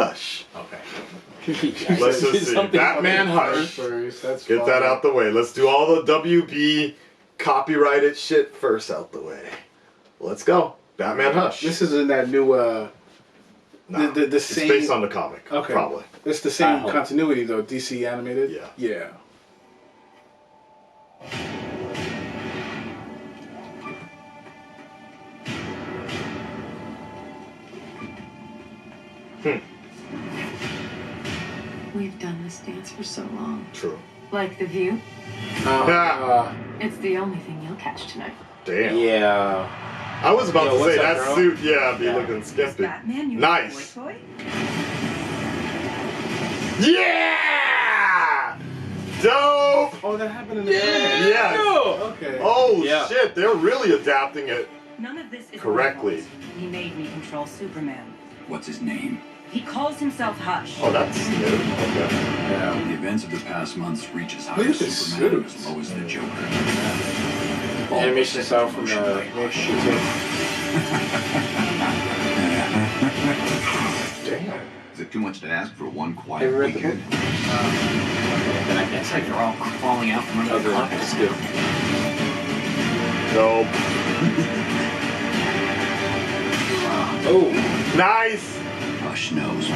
Hush. Okay. Let's just see. Batman Hush. Get that out the way. Let's do all the WB copyrighted shit first out the way. Let's go. Batman Hush. This is in that new No, the it's same based on the comic. Okay. Probably. It's the same continuity though, DC animated? Yeah. Yeah. We've done this dance for so long. True. Like the view? It's the only thing you'll catch tonight. Damn. Yeah. I was about to say that girl? suit, be looking skimpy. Batman, you Nice. Boy toy? Yeah! Dope! Oh, that happened in the Yes. Okay. Oh Yeah. shit, they're really adapting it None of this is correctly. He made me control Superman. What's his name? He calls himself Hush. Oh, that's new. Okay. Yeah. The events of the past months reach as high Look as at this Superman and suit. as low as the Joker. Animation style from the Damn. Is it too much to ask for one quiet Have you read the weekend? Then I can't say they're all falling out from under the carpet. It's good. Dope. Oh, Nice! Hush knows.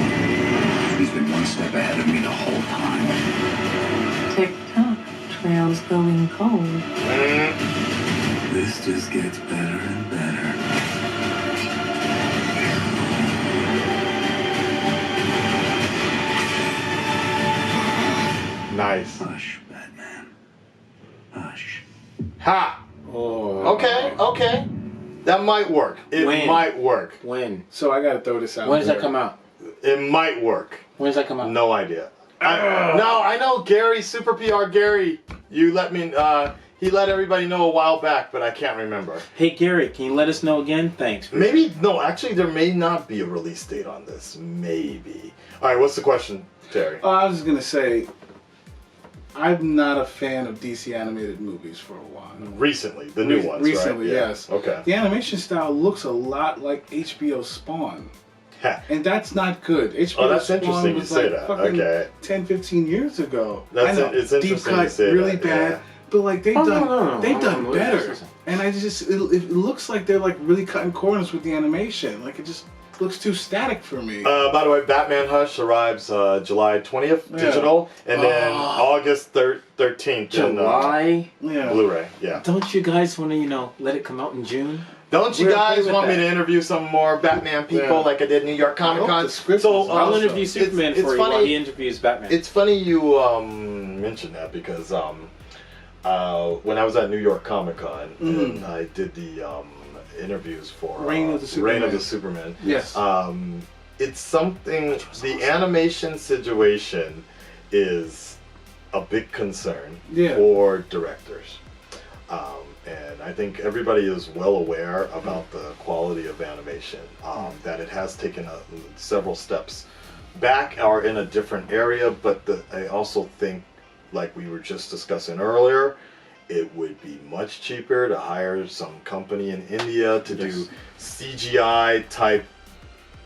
He's been one step ahead of me the whole time. Tick-tock. Trail's going cold. This just gets better and better. Nice. Hush, Batman. Hush. Ha! oh. Okay. That might work. It When? might work. When? So I gotta throw this out. When does there. that come out? It might work. When does that come out? No idea. I know Gary, Super PR Gary. You let me, he let everybody know a while back, but I can't remember. Hey Gary, can you let us know again? Thanks. Maybe, no, actually there may not be a release date on this. Maybe. Alright, what's the question, Terry? I was just gonna say, I'm not a fan of DC animated movies for a while. Recently, the new ones, Recently, right? Yeah. yes. Okay. The animation style looks a lot like HBO Spawn. Ha. And that's not good. HBO Oh, that's Spawn interesting you was say like that. fucking Okay. 10, 15 years ago. That's I know, it's interesting deep cut, you say really that. bad. Yeah. But like they've Oh, done, no. they've done No, better. listen. And I just, it looks like they're like really cutting corners with the animation. Like it just looks too static for me. By the way, Batman Hush arrives July 20th, Yeah. digital, and then August 13th July? in Yeah. Blu-ray. Yeah. Don't you guys want to, let it come out in June? Don't you We're guys okay with want me that. to interview some more Batman people Yeah. like I did New York Comic hope Con? the script So is I'll Also, interview Superman it's for you funny- while he interviews Batman. It's funny you mentioned that because when I was at New York Comic Con and I did the interviews for Reign of the Superman. Yes. Yes. It's something. The animation situation is a big concern for directors. And I think everybody is well aware about the quality of animation, that it has taken several steps back or in a different area, but I also think, like we were just discussing earlier, it would be much cheaper to hire some company in India to do CGI type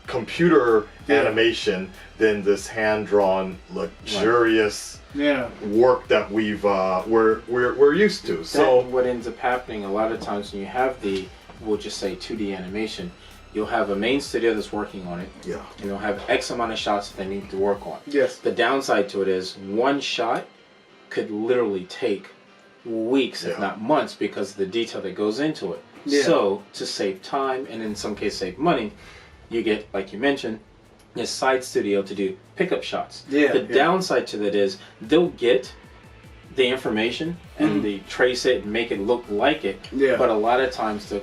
computer animation than this hand-drawn, luxurious work that we're used to. So what ends up happening a lot of times when you have we'll just say 2D animation, you'll have a main studio that's working on it, and they'll have X amount of shots that they need to work on. Yes. The downside to it is one shot could literally take weeks, if not months, because of the detail that goes into it. Yeah. So to save time and in some cases save money, you get, like you mentioned, a side studio to do pickup shots. The downside to that is they'll get the information and they trace it and make it look like it, but a lot of times the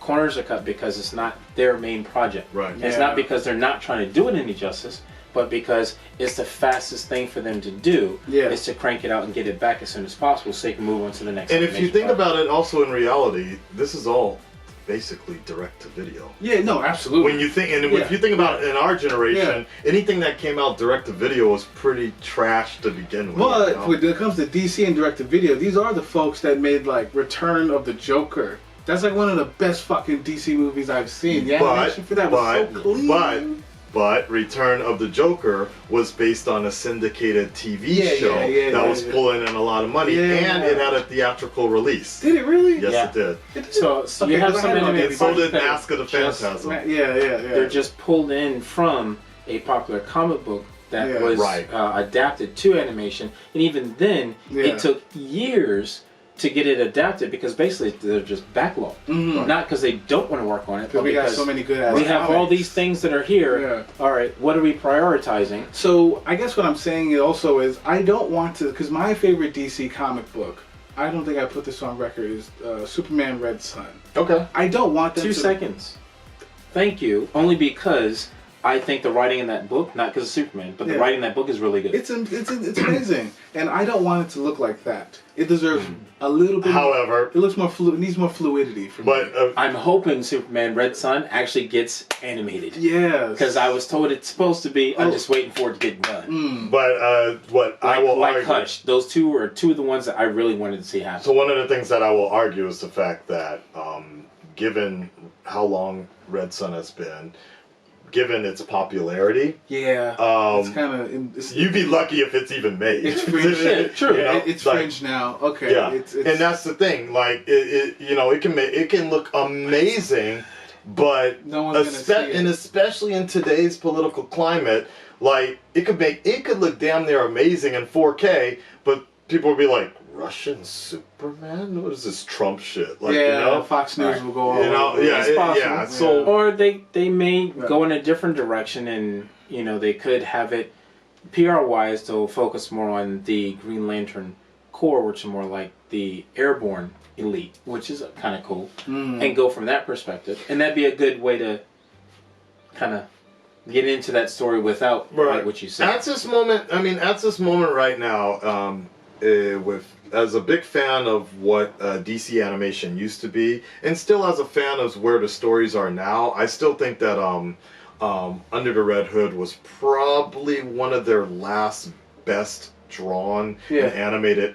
corners are cut because it's not their main project. Right. It's not because they're not trying to do it any justice, but because it's the fastest thing for them to do is to crank it out and get it back as soon as possible so they can move on to the next. And if you think about it, also in reality, this is all basically direct to video. Yeah, no, absolutely. When you think, and if you think about it in our generation, anything that came out direct to video was pretty trash to begin with. But when it comes to DC and direct to video, these are the folks that made like Return of the Joker. That's like one of the best fucking DC movies I've seen. The animation for that was so clean. But Return of the Joker was based on a syndicated TV show that was pulling in a lot of money, and it had a theatrical release. Did it really? Yes, it did. So you have some animated and so did Mask of the Phantasm. They're just pulled in from a popular comic book that was adapted to animation, and even then, it took years to get it adapted because basically they're just backlogged. Not because they don't want to work on it, but we got because so many good we have all these things that are here. All right, what are we prioritizing? So I guess what I'm saying also is I don't want to, because my favorite DC comic book, I don't think I put this on record, is Superman Red Sun. Okay. I don't want them 2 seconds. Thank you. Only because I think the writing in that book, not because of Superman, but the writing in that book is really good. It's amazing, and I don't want it to look like that. It deserves a little bit. However, it looks more it needs more fluidity for me. But I'm hoping Superman Red Sun actually gets animated. Yes. Because I was told it's supposed to be. I'm just waiting for it to get done. But what I will argue, Hush. Those two are two of the ones that I really wanted to see happen. So one of the things that I will argue is the fact that, given how long Red Sun has been, given its popularity, it's kind of. You'd be lucky if it's even made. It's fringe. True. You know? It's fringe now. Okay. Yeah. It's, and that's the thing. Like it can look amazing, but no one's gonna see it. And especially in today's political climate, like it could look damn near amazing in 4K, but people would be like, Russian Superman? What is this Trump shit? Like, Fox News will go all So, or they may go in a different direction, and they could have it PR-wise. They'll focus more on the Green Lantern Corps, which is more like the airborne elite, which is kind of cool, and go from that perspective. And that'd be a good way to kind of get into that story without like what you said. At this moment right now, as a big fan of what DC animation used to be, and still as a fan of where the stories are now, I still think that Under the Red Hood was probably one of their last best drawn and animated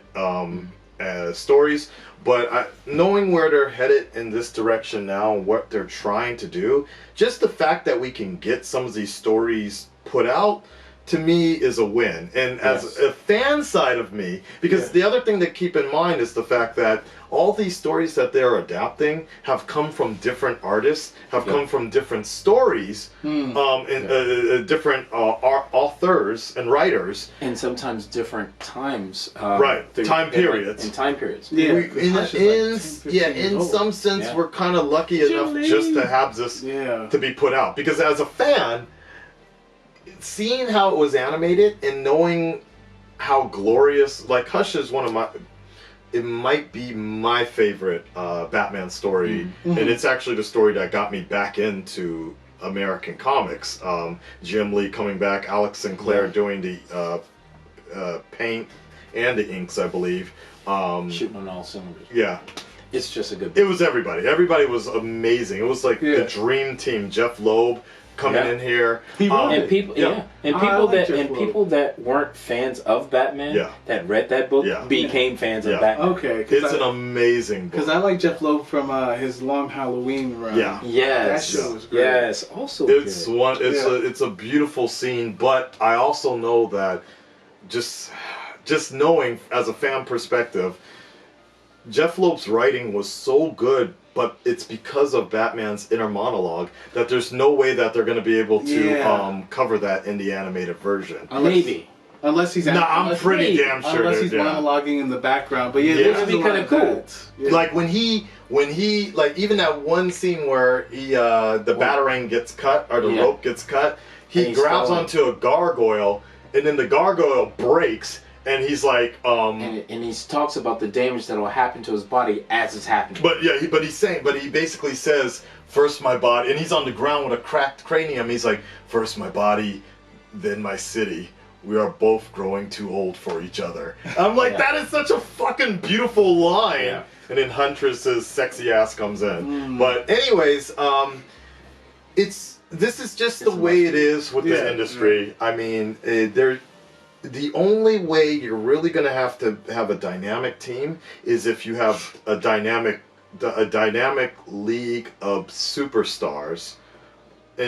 stories. But knowing where they're headed in this direction now and what they're trying to do, just the fact that we can get some of these stories put out, to me, is a win. And as a fan side of me, because the other thing to keep in mind is the fact that all these stories that they're adapting have come from different artists, have come from different stories, and different authors and writers. And sometimes different times. Time periods. In time periods. In some sense, we're kind of lucky enough just to have this to be put out. Because as a fan, seeing how it was animated and knowing how glorious, like Hush is it might be my favorite Batman story, and it's actually the story that got me back into American comics. Jim Lee coming back, Alex Sinclair doing the paint and the inks, I believe. Shooting on all cylinders. Yeah. It's just a good book. It was everybody. Everybody was amazing. It was like the dream team. Jeff Loeb coming in here, and people that weren't fans of Batman that read that book became fans of Batman. Okay, it's an amazing book. Because I like Jeff Loeb from his Long Halloween run. Yeah, that show was great. Yes, also it's a beautiful scene, but I also know that just knowing as a fan perspective, Jeff Loeb's writing was so good. But it's because of Batman's inner monologue that there's no way that they're going to be able to cover that in the animated version. Unless he's I'm pretty damn sure. Unless he's monologuing in the background. But it would be kind of cool. Like when he like even that one scene where the batarang gets cut or the rope gets cut, he grabs onto a gargoyle and then the gargoyle breaks. And he's like, and he talks about the damage that will happen to his body as it's happening. But he basically says, first my body, and he's on the ground with a cracked cranium. He's like, first my body, then my city. We are both growing too old for each other. I'm like, that is such a fucking beautiful line. Yeah. And then Huntress's sexy ass comes in. But anyways, this is just the way it is with the industry. I mean, the only way you're really going to have a dynamic team is if you have a dynamic league of superstars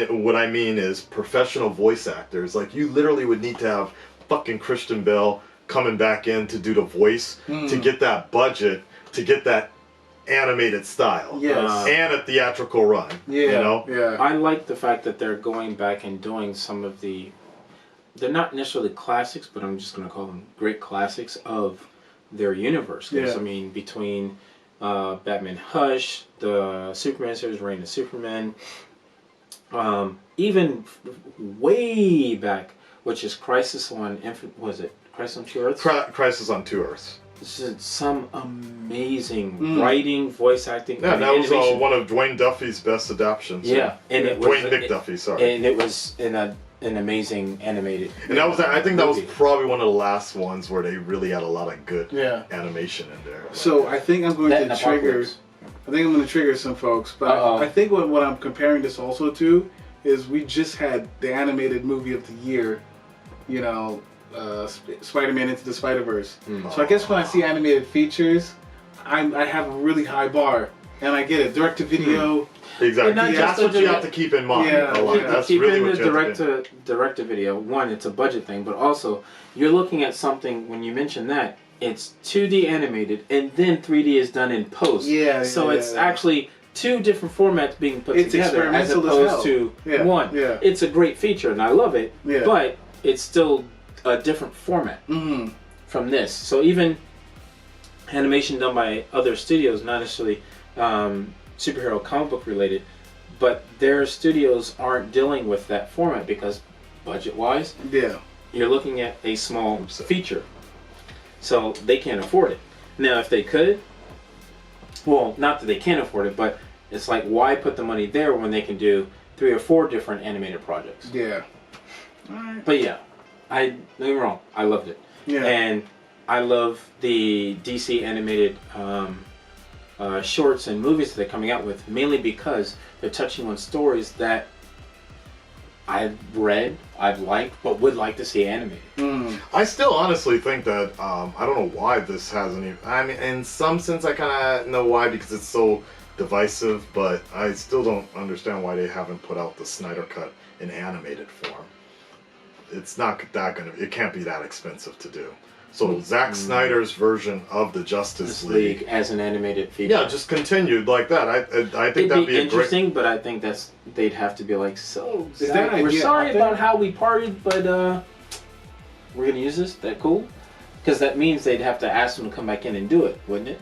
what I mean is professional voice actors. Like, you literally would need to have fucking Christian Bale coming back in to do the voice to get that budget, to get that animated style. Yes. And a theatrical run. Yeah. You know? Yeah. I like the fact that they're going back and doing some of they're not necessarily classics, but I'm just going to call them great classics of their universe. Yeah. I mean, between Batman Hush, the Superman series, Reign of Superman, even way back, which is Crisis on Crisis on Two Earths? Crisis on Two Earths. This is some amazing writing, voice acting. Yeah, that was one of Dwayne Duffy's best adaptations. Yeah, and it was Dwayne McDuffie, sorry. And it was an amazing animated. And that was, I think that was probably one of the last ones where they really had a lot of good animation in there. So I think I'm going to trigger. I think I'm going to trigger some folks, but I think what I'm comparing this also to is we just had the animated movie of the year, you know, Spider-Man Into the Spider-Verse. So I guess when I see animated features, I have a really high bar, and I get it. Direct to video. Exactly. That's what you have to keep in mind. Yeah, That's keep really in what the you have to direct to video. One, it's a budget thing, but also you're looking at something. When you mention that, it's 2D animated, and then 3D is done in post. Yeah. So it's actually two different formats being put It's together as experimental opposed to one. Yeah. It's a great feature, and I love it. Yeah. But it's still a different format from this. So even animation done by other studios, not necessarily superhero comic book related, but their studios aren't dealing with that format because budget-wise, you're looking at a small feature. So they can't afford it. Now, if they could, well, not that they can't afford it, but it's like, why put the money there when they can do 3 or 4 different animated projects? Yeah. All right. But yeah, don't get me wrong, I loved it. Yeah. And I love the DC animated shorts and movies that they're coming out with, mainly because they're touching on stories that I've read, I've liked, but would like to see animated. I still honestly think that, I don't know why this hasn't even, I mean, in some sense I kind of know why, because it's so divisive, but I still don't understand why they haven't put out the Snyder Cut in animated form. It's not that it can't be that expensive to do. So Zack Snyder's version of the Justice League as an animated feature. Yeah, just continued like that. I think that'd be interesting, but I think they'd have to be like, so Zack, we're sorry about how we parted, but we're gonna use this. That cool? Because that means they'd have to ask them to come back in and do it, wouldn't it?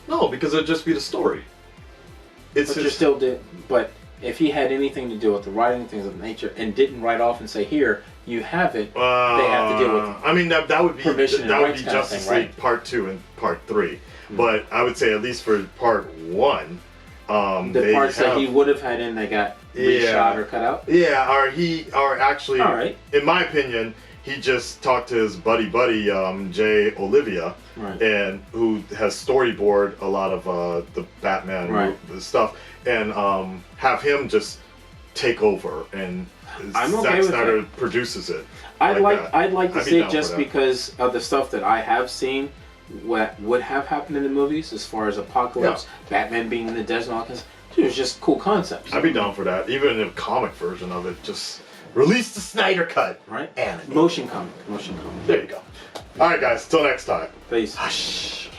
No, because it'd just be the story. But if he had anything to do with the writing, things of nature, and didn't write off and say, here, you have it, they have to deal with I mean, that would be Justice League right? Part 2 and Part 3. But I would say at least for Part 1, the parts that he would have had in, they got reshot or cut out? Yeah, or actually, all right. In my opinion, he just talked to his buddy, Jay Olivia, and who has storyboard a lot of the Batman stuff, and have him just take over, and Zack Snyder produces it. I'd like to see it just because of the stuff that I have seen, what would have happened in the movies as far as Apocalypse, Batman being in the desert, and all that. It was just cool concepts. I'd be down for that, even in a comic version of it. Just release the Snyder Cut, Motion comic. There you go. All right, guys. Till next time. Peace. Hush.